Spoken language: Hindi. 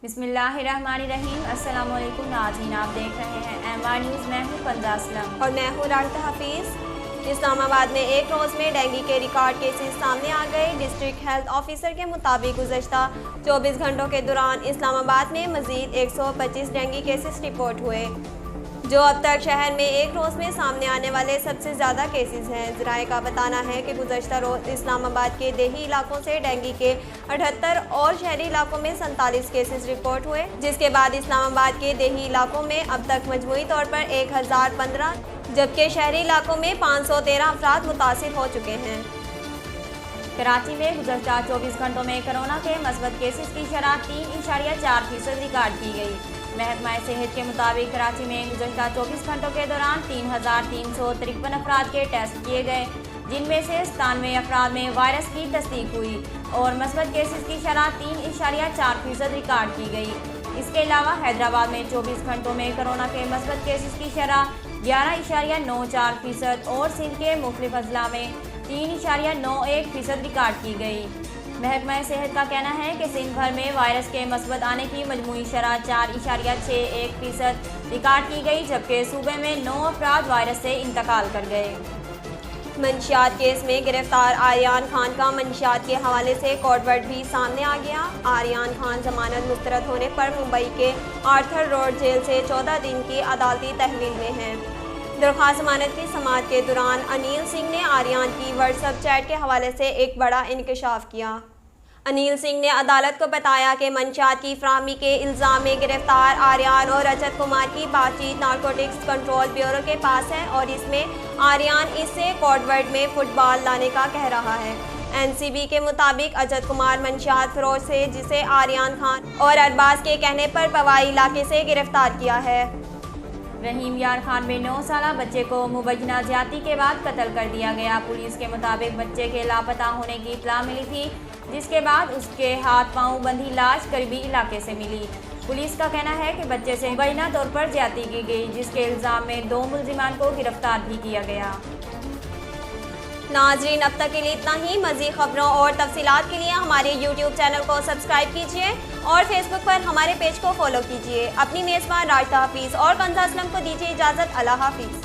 बिस्मिल्लाहिर्रहमानिर्रहीम। अस्सलाम वालेकुम नाज़रीन, आप देख रहे हैं MR न्यूज़। मैं हूँ फंदा असलम और मैं हूँ राशिदा हफीज़। इस्लामाबाद में एक रोज़ में डेंगू के रिकॉर्ड केसेस सामने आ गए। डिस्ट्रिक्ट हेल्थ ऑफिसर के मुताबिक गुज़श्ता 24 घंटों के दौरान इस्लामाबाद में मज़ीद 125 डेंगू केसेस रिपोर्ट हुए, जो अब तक शहर में एक रोज़ में सामने आने वाले सबसे ज़्यादा केसेस हैं। ज़राए का बताना है कि गुज़श्ता रोज़ इस्लामाबाद के देही इलाकों से डेंगू के 78 और शहरी इलाकों में 47 केसेस रिपोर्ट हुए, जिसके बाद इस्लामाबाद के देही इलाकों में अब तक मजमूई तौर पर 1015 जबकि शहरी इलाकों में 513 अफराद मुतासिर हो चुके हैं। कराची में गुज़श्ता 24 घंटों में कोरोना के मस्बत केसेस की शरह 3.4% रिकॉर्ड की गई। महकमा सेहत के मुताबिक कराची में गुज़श्ता 24 घंटों के दौरान 3353 अफराद के टेस्ट किए गए, जिनमें से 97 अफराद में वायरस की तस्दीक हुई और मस्बत केसेस की शरह 3.4% रिकॉर्ड की गई। इसके अलावा हैदराबाद में 24 घंटों में कोरोना के मस्बत केसेस की शरह 11.94% और सिंध के मुख्तलिफ अजला में 3.91% रिकॉर्ड की गई। महकमा सेहत का कहना है कि सिंध भर में वायरस के मस्बत आने की मजमूई शरह 4.61% रिकॉर्ड की गई, जबकि सूबे में 9 अफराद वायरस से इंतकाल कर गए। मंशियात केस में गिरफ्तार आर्यान खान का मंशियात के हवाले से कोडवर्ड भी सामने आ गया। आर्यान खान जमानत मुस्तरद होने पर मुंबई के आर्थर रोड जेल से 14 दिन की अदालती तहवील में है। दरख्वास्त जमानत की समाअत के दौरान अनिल सिंह ने आर्यान की व्हाट्सएप चैट के हवाले से एक बड़ा इंकशाफ किया। अनिल सिंह ने अदालत को बताया कि मंशियात की फराहमी के इल्ज़ाम में गिरफ्तार आर्यान और रजत कुमार की बातचीत नारकोटिक्स कंट्रोल ब्यूरो के पास है और इसमें आर्यान इससे कोडवर्ड में फुटबॉल लाने का कह रहा है। NCB के मुताबिक अजत कुमार मंशियात फरोश से, जिसे आर्यान खान और अरबाज के कहने पर पवाई इलाके से गिरफ्तार किया है। रहीम यार खान में 9 साला बच्चे को मुबैना ज्यादती के बाद कत्ल कर दिया गया। पुलिस के मुताबिक बच्चे के लापता होने की इत्तला मिली थी, जिसके बाद उसके हाथ पांव बंधी लाश करीबी इलाके से मिली। पुलिस का कहना है कि बच्चे से मुबैना तौर पर ज्यादती की गई, जिसके इल्ज़ाम में 2 मुल्जिमान को गिरफ्तार भी किया गया। नाजरीन, अब तक के लिए इतना ही। मज़ीद खबरों और तफसीलात के लिए हमारे YouTube चैनल को सब्सक्राइब कीजिए और फेसबुक पर हमारे पेज को फॉलो कीजिए। अपनी मेज़बान राशिदा हफीज़ और फंदा असलम को दीजिए इजाज़त। अल्लाह हाफिज़।